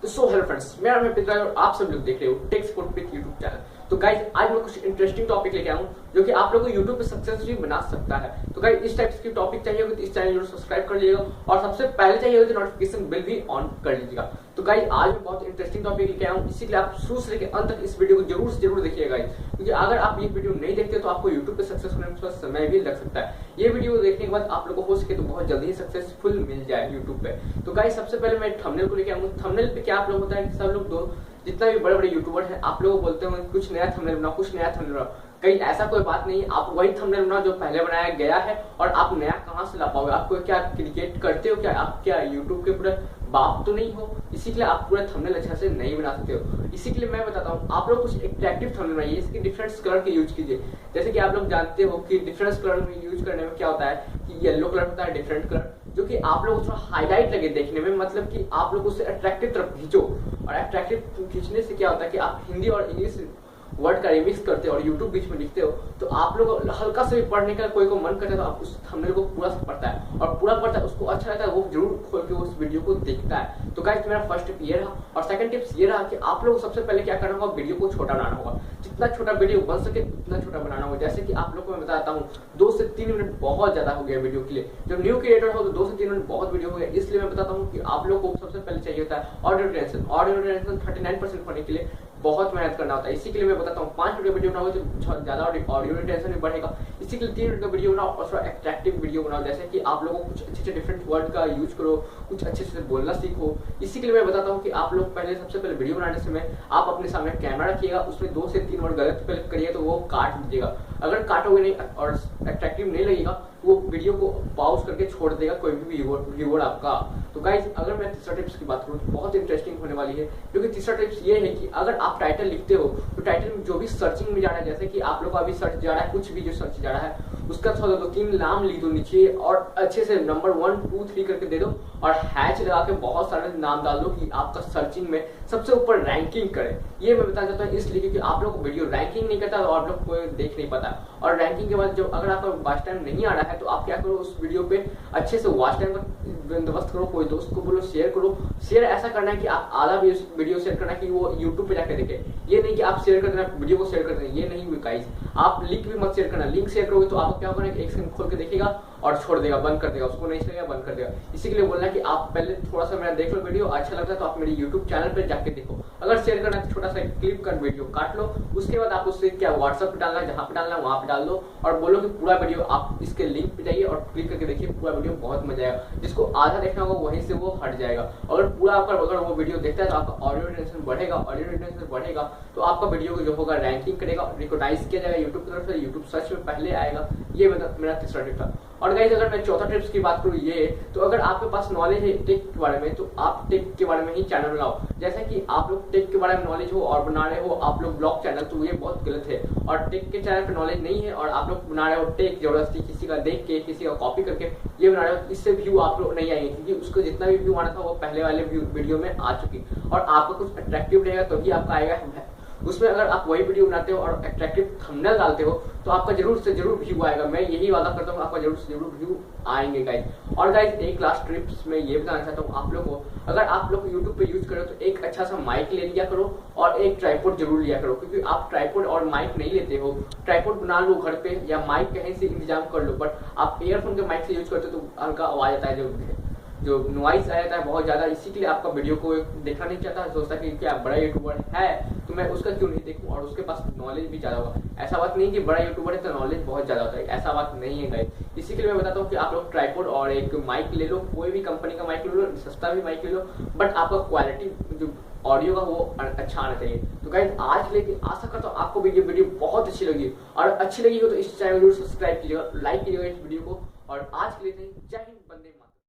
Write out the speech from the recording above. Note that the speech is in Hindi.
तो सो हेलो फ्रेंड्स, मेरा नाम है प्रीत और आप सब लोग देख रहे हो tech support with YouTube channel. तो गाइज आज मैं कुछ इंटरेस्टिंग टॉपिक लेके आऊँ जो कि आप लोगों को यूट्यूब पे सक्सेस भी बना सकता है। तो गाइज इस टाइप की टॉपिक चाहिए होगी तो इस चैनल जरूर सब्सक्राइब कर लीजिएगा और सबसे पहले चाहिए होगी तो नोटिफिकेशन बिल भी ऑन कर लीजिएगा। तो गाइज आज मैं बहुत इंटरेस्टिंग टॉपिक लेके आऊँ, इसी के लिए आप शुरू से लेकर अंत तक इस वीडियो को जरूर से जरूर देखिएगा गाइज, क्योंकि अगर आप ये वीडियो नहीं देखते तो आपको यूट्यूब पे सक्सेस होने में थोड़ा समय भी लग सकता है। ये वीडियो देखने के बाद आप लोगों को हो सके तो बहुत जल्दी ही सक्सेसफुल मिल जाए यूट्यूब पे। तो गाइज सबसे पहले मैं थंबनेल को लेके आऊंगा। थंबनेल पे क्या आप लोग होता है कि सब लोग दो जितना भी बड़े बड़े यूट्यूबर हैं आप लोग बोलते होंगे कुछ नया थंबनेल बनाओ, कुछ नया थंबनेल बनाओ। कहीं ऐसा कोई बात नहीं है, आप वही थंबनेल बनाओ जो पहले बनाया गया है। और आप नया कहाँ से ला पाओगे? आपको क्या क्रिकेट करते हो क्या? आप क्या यूट्यूब के पूरे बाप तो नहीं हो, इसी के लिए आप पूरा थंबनेल अच्छा से नहीं बना सकते हो। इसी के लिए मैं बताता हूँ आप लोग कुछ अट्रैक्टिव थंबनेल बनाइए, इसके डिफरेंट कलर के यूज कीजिए। जैसे कि आप लोग जानते हो कि डिफरेंट कलर में यूज करने में क्या होता है कि येलो कलर होता है डिफरेंट कलर, जो कि आप लोग थोड़ा हाईलाइट लगे देखने में, मतलब कि आप लोग उससे अट्रैक्टिव तरफ खींचो। और अट्रैक्टिव खींचने से क्या होता है कि आप हिंदी और इंग्लिश वर्ड का रिमिक्स करते हो और यूट्यूब बीच में लिखते हो तो आप लोग हल्का से भी पढ़ने का कोई को मन करता है तो आप उस थंबनेल को पूरा पढ़ता है और पूरा पढ़ता है, उसको अच्छा लगता है, वो जरूर खोल के उस वीडियो को देखता है। तो गाइस मेरा फर्स्ट टिप ये रहा। और सेकंड टिप्स ये रहा कि आप लोग सबसे पहले क्या करना होगा, वीडियो को छोटा बनाना होगा। जितना छोटा वीडियो बन सके उतना छोटा बनाना होगा। जैसे कि आप लोग को मैं बताता हूँ 2 से 3 मिनट बहुत ज्यादा हो गया वीडियो के लिए। जब न्यू क्रिएटर हो तो 2 से 3 मिनट बहुत वीडियो हो गया, इसलिए मैं बताता हूँ कि आप लोग को सबसे पहले चाहिए होता है ऑडियो रिटेंशन। ऑडियो रिटेंशन 39% होने के लिए बहुत मेहनत करना होता है। इसी के लिए मैं बताता हूँ 5 मिनट का वीडियो बनाओ तो ज्यादा ऑडियो रिटेंशन भी बढ़ेगा। इसी के लिए 3 मिनट का वीडियो बनाओ और थोड़ा अट्रैक्टिव वीडियो बनाओ, जैसे कि आप लोगों को कुछ अच्छे डिफरेंट वर्ड का यूज करो, कुछ अच्छे से बोलना सीखो। इसी के लिए मैं बताता हूँ कि आप लोग सबसे पहले वीडियो बनाने समय आप अपने सामने कैमरा रखिएगा, उसमें 2 से 3 वर्ड गलत पहले करिए तो वो काट दीजिएगा। अगर काटोगे नहीं और अट्रैक्टिव नहीं लगेगा वो वीडियो को पॉज करके छोड़ देगा कोई भी व्यूअर आपका। तो गाइस अगर मैं तीसरा टिप्स की बात करूँ तो बहुत इंटरेस्टिंग होने वाली है, क्योंकि तीसरा टिप्स ये है कि अगर आप टाइटल लिखते हो तो टाइटल में जो भी सर्चिंग में जा रहा है, जैसे कि आप लोग का अभी सर्च जा रहा है, कुछ भी जो सर्च जा रहा है उसका थोड़ा 2-3 नाम लिख दो नीचे और अच्छे से नंबर 1, 2, 3 करके दे दो और हैच लगा के बहुत सारे नाम डाल दो कि आपका सर्चिंग में सबसे ऊपर रैंकिंग करे। ये मैं बताना चाहता हूँ इसलिए क्योंकि आप लोग को वीडियो रैंकिंग नहीं करता और आप लोग को देख नहीं पाता। और रैंकिंग के बाद जब अगर आपका वॉच टाइम नहीं आ रहा है तो आप क्या करो, उस वीडियो पे अच्छे से वॉच टाइम का बंदोबस्त करो, कोई दोस्त को बोलो शेयर करो। शेयर ऐसा करना है कि आप आधा वीडियो शेयर करना है कि वो यूट्यूब पे जाकर देखे। ये नहीं कि आप शेयर कर देना वीडियो को शेयर कर देना, ये नहीं गाइस। आप लिंक भी मत शेयर करना, लिंक शेयर करोगे तो आपको क्या होगा, एक सेकंड खोल के देखेगा और छोड़ देगा, बंद कर देगा, उसको नहीं चलेगा बंद कर देगा। इसी के लिए बोलना है कि आप पहले थोड़ा सा मेरा देख लो वीडियो, अच्छा लगता है तो आप मेरे यूट्यूब चैनल पे जाके देखो। अगर शेयर करना है तो छोटा सा क्लिप कर वीडियो काट लो, उसके बाद आप उससे क्या व्हाट्सएप पे डालना है, जहाँ पे डालना है वहां पे डाल दो और बोलो कि पूरा वीडियो आप इसके लिंक पे जाइए और क्लिक करके देखिए, पूरा वीडियो बहुत मजा आएगा। जिसको आधा देखना होगा वहीं से वो हट जाएगा। अगर पूरा अगर वो वीडियो देखता है तो आपका ऑडियो रिटेंशन बढ़ेगा, ऑडियो रिटेंशन बढ़ेगा तो आपका वीडियो जो होगा रैंकिंग करेगा, रिकॉग्नाइज किया जाएगा यूट्यूब की तरफ से, यूट्यूब सर्च में पहले आएगा। ये मेरा तीसरा टिप था। और गाइस अगर मैं चौथा टिप्स की बात करूँ ये, तो अगर आपके पास नॉलेज है टेक के बारे में तो आप टेक के बारे में ही चैनल बनाओ। जैसे कि आप लोग टेक के बारे में नॉलेज हो और बना रहे हो आप लोग ब्लॉग चैनल, तो ये बहुत गलत है। और टेक के चैनल पे नॉलेज नहीं है और आप लोग बना रहे हो टेक जबरदस्ती किसी का देख के, किसी का कॉपी करके ये बना रहे हो, इससे व्यू आप लोग नहीं आएंगे, क्योंकि उसको जितना भी व्यू आना था वो पहले वाले वीडियो में आ चुकी। और आपका कुछ अट्रैक्टिव रहेगा तो ही आपका आएगा उसमें। अगर आप वही वीडियो बनाते हो और अट्रैक्टिव थंबनेल डालते हो तो आपका जरूर से जरूर व्यू आएगा। मैं यही वादा करता हूँ आपका जरूर से जरूर व्यू आएंगे गाइस। और गाइस एक लास्ट टिप्स में ये बताना चाहता हूँ आप लोग को, अगर आप लोग यूट्यूब पे यूज करो तो एक अच्छा सा माइक ले लिया करो और एक ट्राइपॉड जरूर लिया करो, क्योंकि आप ट्राइपॉड और माइक नहीं लेते हो। ट्राइपॉड बना लो घर पे या माइक कहीं से इंतजाम कर लो, बट आप ईयरफोन के माइक से यूज करते हो तो हल्का आवाज आता है, जो नॉइस आ जाता है बहुत ज्यादा। इसी के लिए आपका वीडियो को देखना नहीं चाहता, सोचता कि क्या बड़ा यूट्यूबर है तो मैं उसका क्यों नहीं देखूं और उसके पास नॉलेज भी ज्यादा होगा। ऐसा बात नहीं कि बड़ा यूट्यूबर है तो नॉलेज बहुत ज्यादा होता है, ऐसा बात नहीं है गाइस। इसी के लिए मैं बताता हूँ कि आप लोग ट्राइपॉड और एक माइक ले लो, कोई भी कंपनी का माइक ले लो, सस्ता भी माइक ले लो, बट आपका क्वालिटी जो ऑडियो का वो अच्छा आना चाहिए। तो गाइस आज लेकिन आशा करता हूँ आपको भी ये वीडियो बहुत अच्छी लगी, और अच्छी लगी हो तो इस चैनल को सब्सक्राइब कीजिएगा, लाइक कीजिएगा इस वीडियो को। और आज के लिए जय हिंद, वंदे मातरम।